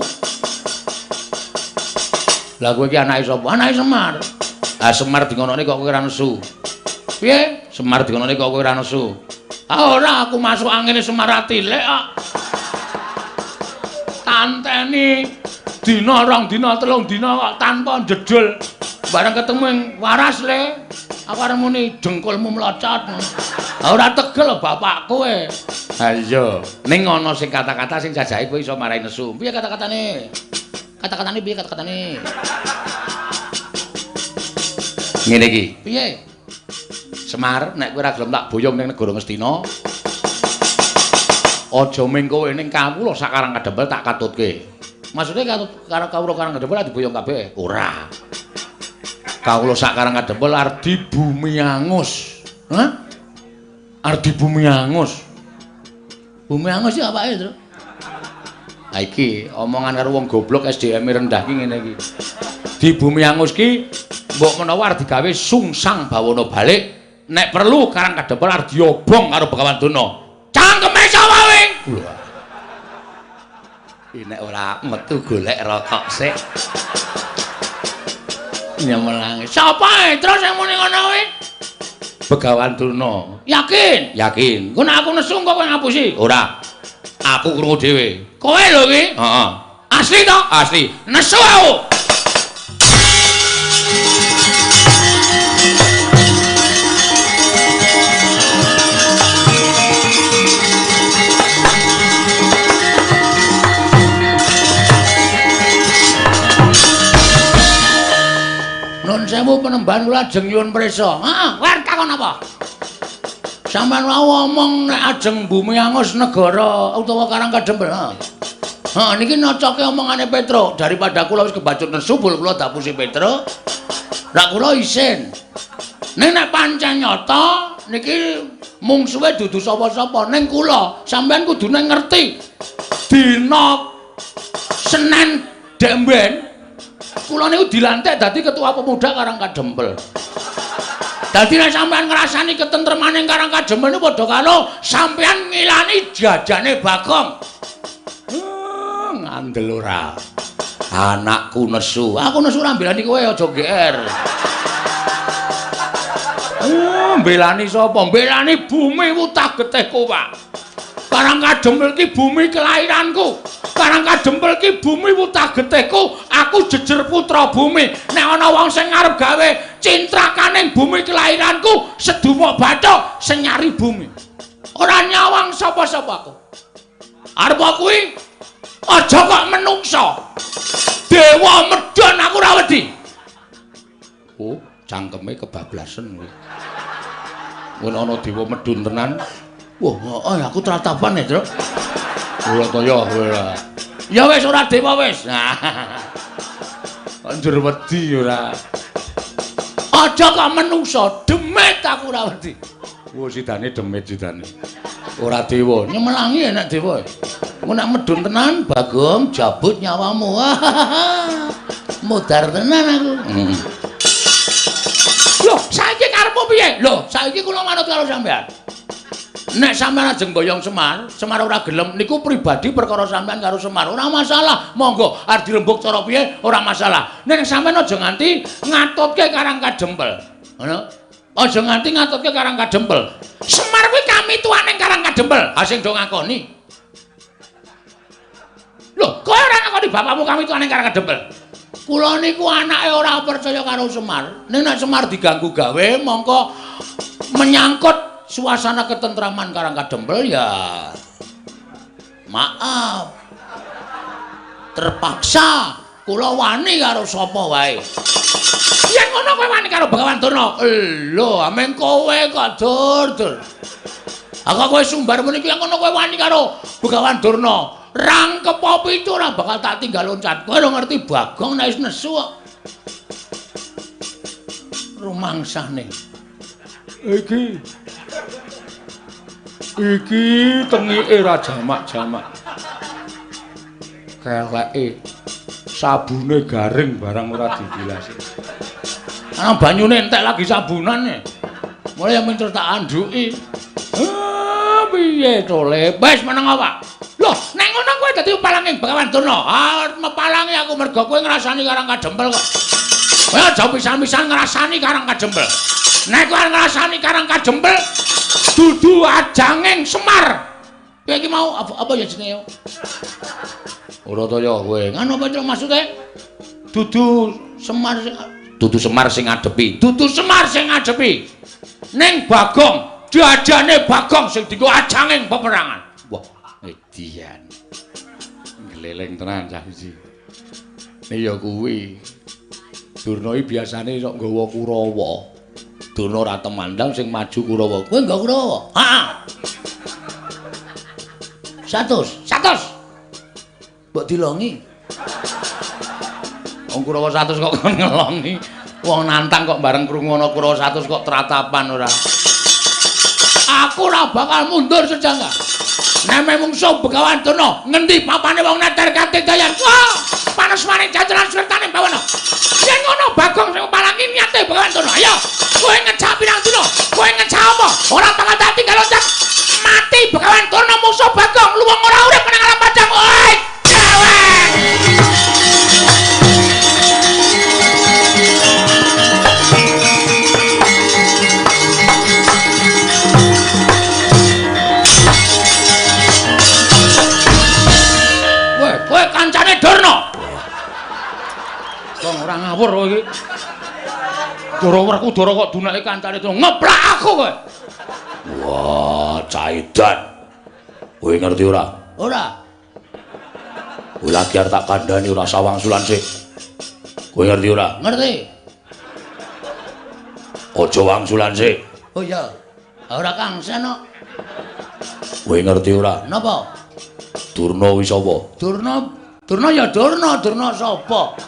Lah kowe iki anake sapa? Anake Semar. Ah Semar dingonone kok kowe ora nesu. Piye? Semar dingonone kok kowe ora nesu. Ah ora aku masuk angine Semar atilek kok. Tanteni dina rong dina telung dina kok tanpa jedul. Bareng ketemu ing waras le. Aku arep muni dengkulmu mlocot. Ora tegel bapak kowe. Ha iya, ning ana sing kata-kata sing jajahe kowe iso marai nesu. Piye kata-katane? Kata-katane piye kata-katane? Ngene iki. Piye? Semar, nek kowe ora gelem tak boyong ning negara Ngastina, aja ming kowe ning kawula sakarang Kadempel tak katutke. Maksude katut karo kawula Karang Kadempel diboyong kabeh? Ora. Kawula sakarang Kadempel arep di bumi angus. Hah? Arep di bumi angus. Bumi angus iki apake, Tru? Ha iki omongan karo wong goblok SDM rendah ki ngene iki. Di bumi angus ki mbok menawa arep digawe sungsang bawana balik, nek perlu Karang Kadempel arep diobong karo Begawan Durna. Cangkeme sapa wing? Nek ora metu golek rokok sik. Nyemelange. Sapa terus sing muni ngono kuwi? Begawan Durna. Yakin? Yakin. Engko nek aku nesu kok kowe ngapusi? Ora. Aku krungu dhewe. Kowe lho iki? Heeh. Asli to? Asli. Nesu aku. Nun sewu penemban kula ajeng nyuwun prisa. Heeh, kowe takon apa? Sampeyan wau omong nek ajeng bumi angus negara utawa Karang Kadempel. Heeh, niki nocoke omongane Petro. Daripada kula wis kebacut nesu kula dapusi Petro. Lah kula isin. Ning nek pancen nyata niki mungsuhe dudu sapa-sapa ning kula. Sampeyan kudune ngerti. Dina Senin Demben kula niku dilantik dadi ketua pemuda Karang Kadempel. Dadi nek sampean ngrasani ketentremaning Karang Kadempel niku padha karo sampean ngilani jajane Bagong. Ngandel ora. Anakku nesu. Aku nesu ora mbelani kowe aja GR. Mbelani sapa? Mbelani bumi wutah getihku, Pak. Karang Kadempel ki bumi kelahiranku. Karang Kadempel ki bumi wutah getihku. Aku jejer putra bumi. Nek ana wong sing arep gawe cintrakaning bumi kelahiranku, sedumuk bathuk sing nyari bumi. Ora nyawang sapa-sapa aku. Arep kuwi aja kok menungso. Dewa medhon aku ora wedi. Oh, cangkeme kebablasen kuwi. Mun ana dewa medhun tenan. Wah, aku tratapan ya, Tru. Ora to ya, ora. Ya wis ora dewa wis. Anjur wedi ora. Aja kok menungso, demit aku ora wedi. Wo sidane demit sidane. Ora dewa, nyemelangi enak dewa. Engko nek medun tenan, Bagong jabut nyawamu. Mudar tenan aku. Loh, saiki karepmu piye? Loh, saiki kula manut karo sampean. Nek sampean ajeng boyong Semar, Semar ora gelem niku pribadi perkara sampean karo Semar. Ora masalah. Monggo arep dirembuk cara piye ora masalah. Nek sampean aja nganti ngatutke Karang Kadempel. Ngono. Aja nganti ngatutke Karang Kadempel. Semar kuwi kami tuaning Karang Kadempel. Ha sing do ngakoni. Lho, kowe ora ngakoni bapakmu kami tuaning Karang Kadempel. Kula niku anake ora percaya karo Semar. Ning nek Semar diganggu gawe mongko menyangkut suasana ketentraman Karangkadempel ya maaf. Terpaksa kula wani karo sapa wae. Yen ngono kowe wani karo Begawan Durna. Lho, ameng kowe kok dur. Aku kowe sumbar meniki yen ngono kowe wani karo Begawan Durna. Rangkep apa itu ora bakal tak tinggal loncat. Kowe ora ngerti Bagong nek wis nesu kok. Rumangsane. Iki tengike ra jamak-jamak. Keleke sabune garing barang ora dibilasi. Ana banyune entek lagi sabunane. Mulai yang tak anduki. Piye to le? Wis meneng apa? Loh, nek ngono kowe dadi palanging Begawan Durna. Mepalangi aku mergo kowe ngrasani Karangkadempel kok. Kowe aja pisan-pisan ngrasani Karangkadempel. Nek kowe ngrasani Karangkadempel dudu ajanging Semar. Kowe iki mau apa ya jenenge? Ora to ya kowe. Ngono apa maksude? Dudu Semar sing ngadepi. Dudu Semar sing ngadepi. Ning Bagong, diajane Bagong sing dienggo ajanging peperangan. Wah, edian. Gleleng tenan cah iki. Ya kuwi. Durna iki biasane sok nggawa Kurawa. Durna ora temandang sing maju Kurawa. Kowe nggawa Kurawa? Heeh. 100. Mbok dilongi. Wong Kurawa 100 kok ngelongi. Wong nantang kok bareng krungu ana Kurawa 100 kok tratapan ora. Aku ora bakal mundur sejangka. Nek mungsuh Begawan Durna, ngendi papane wong neter kanthi dayan. Wah, panas maning jajaran sertane bawana. Yen ngono Bagong sing palangi niate Begawan Durna. Ayo, kowe ngecap pirang dina? Kowe ngecap apa? Ora bakal tak tinggal loncat. Mati Begawan Durna musuh Bagong, luwung ora urip nang alam padang. Oi, cewek. Kowe kancane Durna. Wong ora ngawur kowe iki. Dara Werkudara kok dunake kancane Durna. Ngeplak aku kowe. Wah, Caidan. Kowe ngerti ora? Ora. Kowe lagi arep tak kandhani ora sawangsulan sik. Kowe ngerti ora? Ngerti. Aja wangsulan sik. Oh iya. Ora Kang Seno. Kowe ngerti ora? Napa? Durna wis apa? Durna ya Durna sapa?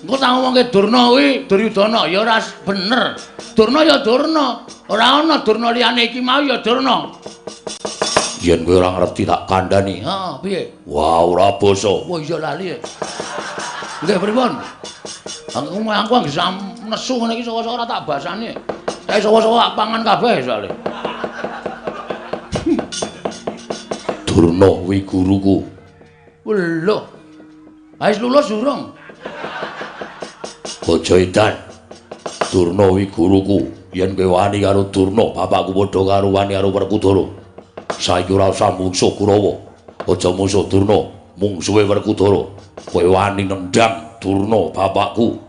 Engko tak ngomongke Durna kuwi Duryudana ya ora bener. Durna ya Durna. Ora ana Durna liyane iki mau ya Durna. Yen kowe ora ngerti tak kandhani. Heeh, piye? Wah, ora basa. Wah, iya lali. Nggih, pripun? Aku anggere nesu ngene iki saka-saka ora tak basani. Kae saka-saka pangan kabeh soalé. Durna kuwi guruku. Lho. Wis lulus durung? Aja edan. Durna kuwi guruku. Yen kowe wani karo Durna, bapakku padha karo wani karo Werkudara. Saiki ora usah mungsuh Kurawa. Aja mungsuh Durna, mungsuhe Werkudara. Kowe wani nendang Durna bapakku.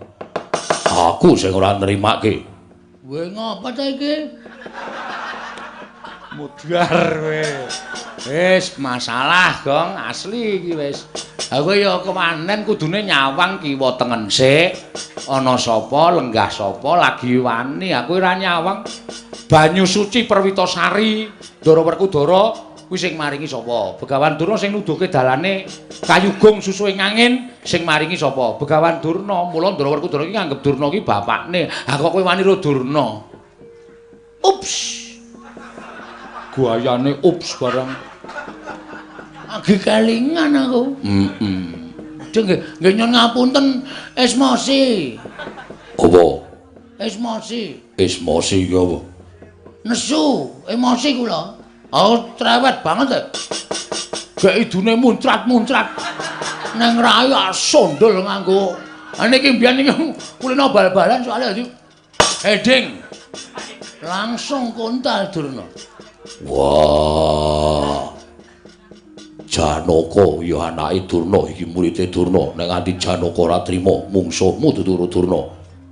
Aku sing ora nrimake. Kowe ngapa ta iki? Mudhar kowe. Wis masalah, Gong, asli iki wis. Ha kowe ya kemanen kudune nyawang kiwa tengen sik. Ana sapa, lenggah sapa lagi wani. Aku ora nyawang. Banyu suci Perwitasari, Ndara Werkudara kuwi sing maringi sapa? Begawan Durna sing nuduhke dalane kayugung susu ing angin sing maringi sapa? Begawan Durna. Mula Ndara Werkudara iki nganggep Durna iki bapakne. Ha kok kowe wani karo Durna? Ups. Guayane ups barang. Agi kelingan aku. Nggih nyuwun ngapunten esmosi. Apa? Esmosi. Esmosi iki apa? Nesu, emosi kula. Oh, cerewet banget ya. Gek idune muncrat-muncrat. Neng rayu sondol nganggo. Niki mbiyen iki kulino bal-balan soalnya dadi heading. Langsung kontal Durna. Wah. Janaka ya anake Durna iki muridé Durna nek nganti Janaka ora trima mungsuhmu tuturu Durna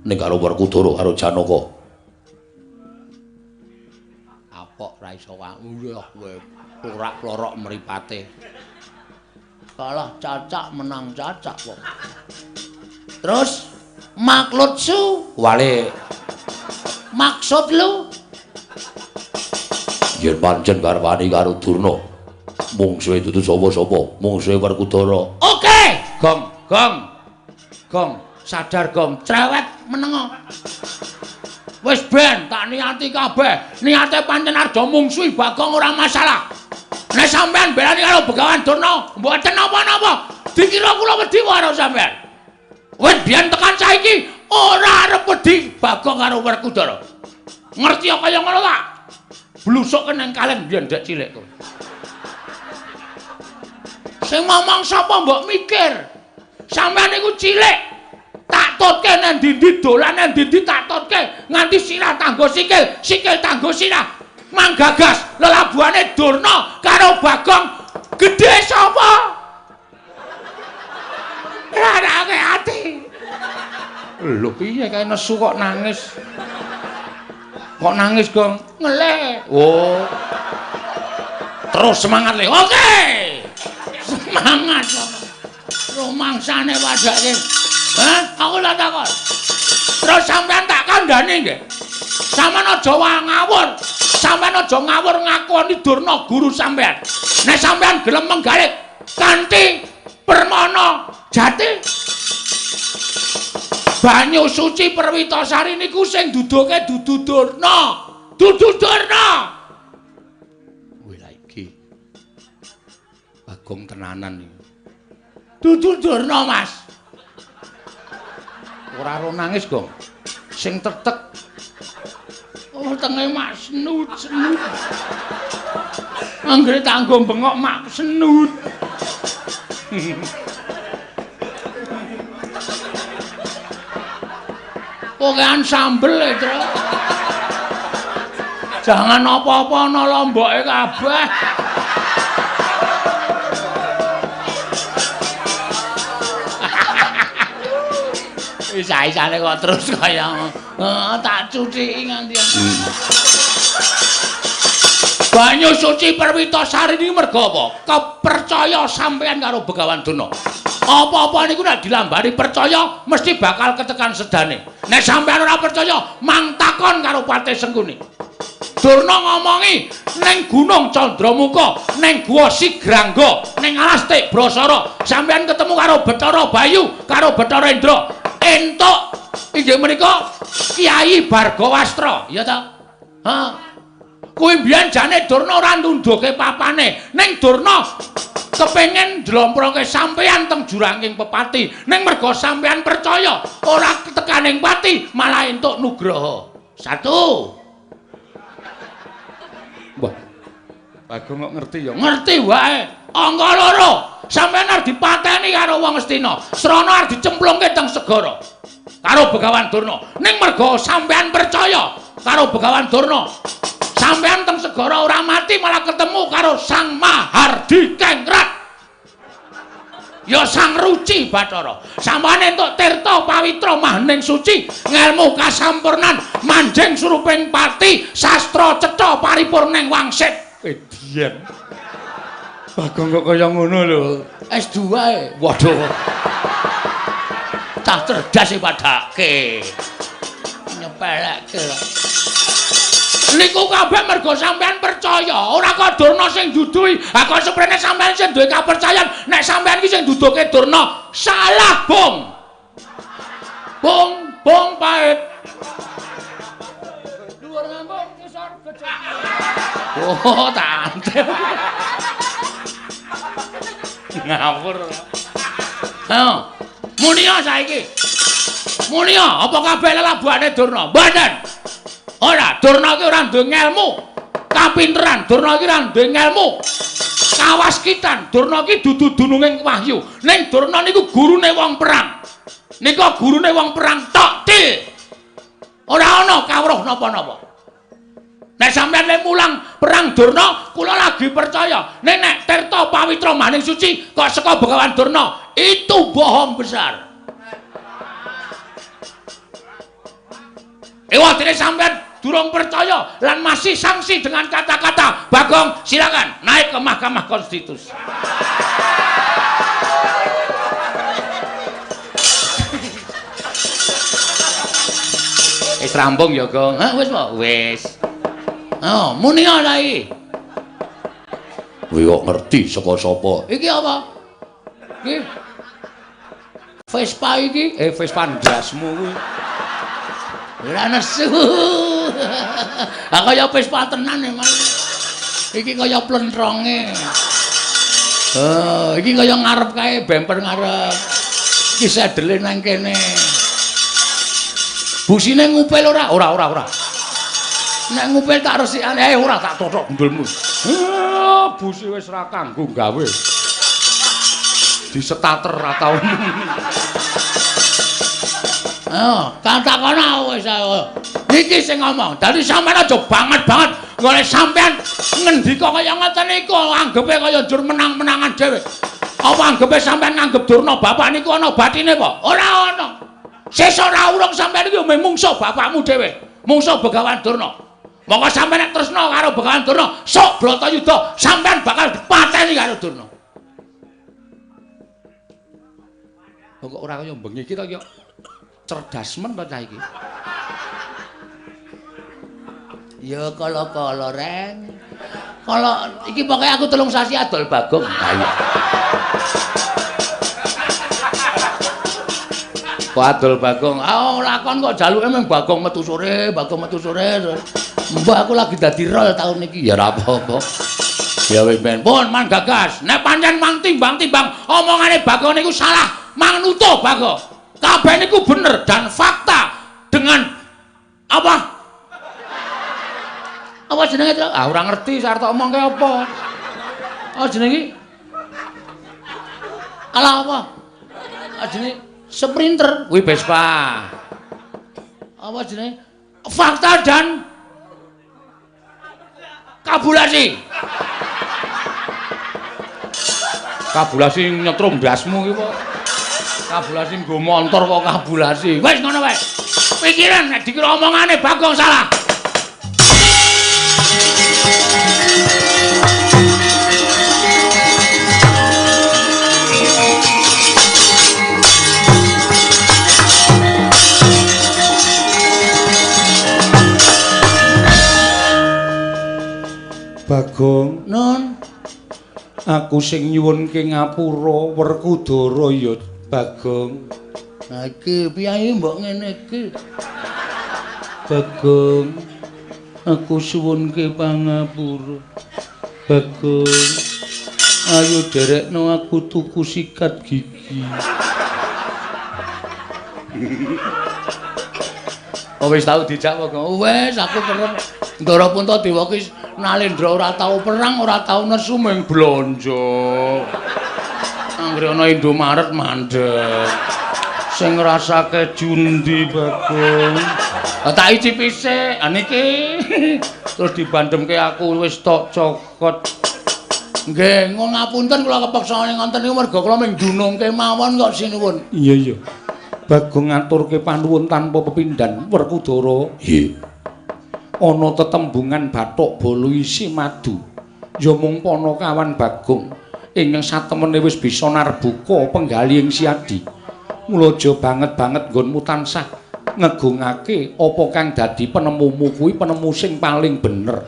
ning karo Werkudara karo Janaka apok ra iso wae kowe plorak-plorok mripate kalah cacak menang cacak kok terus maklutsu wale maksud lu yen pancen garwane karo Durna mungsuhe dudu sapa-sapa mungsuhe Werkudara oke gong sadar gong cerewet menengo wis ben tak niati kabeh niate pancen arep mungsuhi Bagong ora masalah nek sampean belani karo Begawan Durna mboten napa-napa dikira kula wedi karo sampean wis biyen tekan saiki ora arep wedi Bagong karo Werkudara ngerti kaya ngono ta blusuk nang kalen biyen dek cilik kowe sing ngomong sapa mbok mikir sampean niku cilik tak tutke nang ndi dolan nang ndi tak tutke nganti sirah tanggo sikil tanggo sirah manggagas lelabuhane Durna karo Bagong gedhe sapa rarake ati lho piye kae nesu kok nangis Gong ngeleh oh terus semangat le oke semangat rumangsane padake hah aku lak takon terus sampean tak kandhani nggih sampean aja ngawur sampean aja ngawur ngakoni Durna guru sampean nek sampean gelem menggalih kanthi permana jati banyu suci Perwitasari niku sing duduke dudu Durna kowe lha iki Bagong tenanan iki dudu Durna Mas ora ro nangis Gong sing tetek oh tenge mak senut anggere tanggo bengok mak senut pokean sambel Tru jangan apa-apa ana lomboke kabeh isa-isane kok terus kaya tak cuciki nganti banyu suci Perwitasari ini mergo apa? Kepercaya sampean karo Begawan Durna apa-apa niku nek dilambari percaya mesti bakal ketekan sedane nek sampean ora percaya mang takon karo Patih Sengkuni Durna ngomongi ning Gunung Candramuka ning Guwa Sigrangga ning Alas Tik Brasara sampean ketemu karo Bathara Bayu karo Bathara Indra entuk inggih menika Kyai Bargawastra ya ta ha kuwi mbiyen jane Durna ora nunduke papane ning Durna kepengin ndlomproke sampean teng juranging pepati ning mergo sampean percaya ora tekaning pati malah entuk nugraha satu wah Bagong kok ngerti ya ngerti wae angka loro sampean arep dipateni karo wong Astina srana arep dicemplungke teng segara karo Begawan Durna ning mergo sampean percaya karo Begawan Durna sampean teng segara ora mati malah ketemu karo Sang Mahardi Kengrat ya Sang Ruci Bathara sampean entuk tirta pawitra maning suci ngelmu kasampurnan manjing suruping pati sastra cetha paripurning wangsit edian Bagong kok kaya ngono lho S2 e waduh cah cerdas e padake nyepelekke niku kabeh mergo sampean percaya ora kok Durna sing duduhi ha kok seprene sampean sing duwe kapercayan nek sampean iki sing duduke Durna salah bong pahit dhuwur ngambung ngisor becik oh tantep ngawur ha munia saiki munia apa kabeh lelabuhane Durna mboten ora Durna ki ora duwe ngelmu kapinteran Durna ki ora duwe ngelmu kawaskitan Durna ki dudu dununging wahyu ning Durna niku gurune wong perang nika gurune wong perang tok til ora ana kawruh napa-napa Nek sampeyan le mulang perang Durna, kula lagi percaya. Nek Tirta Pawitra Maning Suci kok saka Begawan Durna, itu bohong besar. Ewadene sampeyan durung percaya lan masih sanksi dengan kata-kata. Bagong, silakan naik ke Mahkamah Konstitusi. Wis rampung ya, Gong. Hah, wis kok? Wis. Oh, muni ana iki. Kowe kok ngerti saka sapa? Iki apa? Iki Vespa iki, Vespa ndasmu kuwi. Ora nesu. Ah kaya Vespa tenan emang. Iki kaya plentronge. Oh, iki kaya ngarep kae, bemper ngarep. Iki sedele nang kene. Busine ngupil ora? Ora. Nek ngupil tak resikane, ora tak totok gundulmu. Busi wis ra kanggo gawe. Disetater ra tau. Katakono wis iki sing ngomong. Dadi sampean aja banget-banget golek sampean ngendika kaya ngoten niku anggepe kaya njur menang-menangan dhewe. Apa anggepe sampean nganggep Durna bapak niku ana batine apa? Ora ana. Sesuk ora urung sampean iki mung mungsuh bapakmu dhewe. Mungsuh Begawan Durna. Monggo sampean nek tresna karo Begawan Durna, sok Bratayuda sampean bakal dipateni karo Durna. Kok ora kaya bengi iki to kaya cerdas men to cah iki. Ya kala-kala Ren. Kala iki pokoke aku 3 sasi adol Bagong. Ayo. Kok adol Bagong. Lakon kok jaluke mung Bagong metu sore. Mbah aku lagi dadi rol tahun iki. Ya ora apa-apa. Ya wis ben. Pun man gagas. Nek pancen mang timbang-timbang omongane Bagong niku salah, mang nutuh Bagong. Kabeh niku bener dan fakta dengan apa? Apa jenenge to? Ora ngerti sarep omongke apa. Oh jenenge ala apa? Jenenge sprinter, kuwi Vespa. Apa jenenge? Fakta dan kabulasi. Kabulasi nyetrum ndasmu iki kok. Kabulasi nggo montor kok kabulasi. Wis ngono wae. Pikiran nek dikira omongane Bagong salah. Bagong, Nun, aku sing nyuwunke ngapura Werkudara ya, Bagong. Ha iki piye mbok ngene iki? Bagong, aku suwunke pangapura. Bagong, ayo derekno aku tuku sikat gigi. Oh wis tau dijak Bagong. Wis aku kerep Ndara Puntadewa ki Nalendra ora tau perang, ora tau nesu mung blanja. Anggere ana Indomaret mandeg. Sing ngrasake jundi Bagong. Tak icipi sik. Niki. Terus dibandemke aku wis tok cokot. Nggih, ngapunten kula kepeksa ngoten niku merga kula mung dunungke mawon kok sinuwun. Iya. Bagong ngaturke panuwun tanpa pepindhan Werkudara. Nggih. Ana tetembungan bathuk bolo isi madu. Ya mung Panakawan Bagong ingkang satemene wis bisa narbuka penggali ing siadi. Mula aja banget-banget nggonmu tansah ngegungake apa kang dadi penemumu kuwi penemu sing paling bener.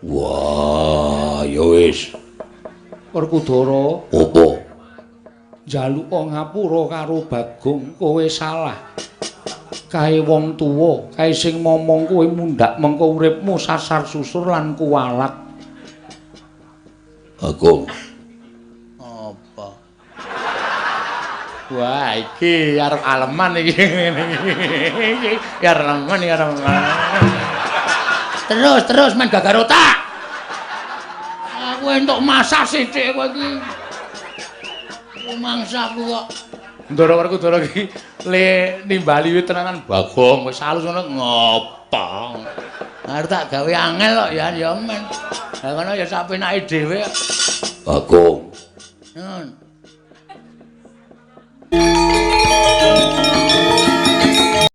Wah, ya wis. Werkudara, Apa? njaluka ngapura karo Bagong, kowe salah. Kae wong tuwa, kae sing momong kowe mundhak mengko uripmu sasar susur lan kuwalat. Bagong. Apa? Wah, iki arep aleman iki ngene iki. Ya aleman, ya aleman. Terus main gagar otak. Aku entuk masak sithik kowe iki. Mangsaku kok. Ndara Werkudara iki le nimbali wit tenanan Bagong wis halus ngono ngopo. Arep tak gawe angel kok ya men. Lah kono ya sak penake dhewe. Bagong. Nun.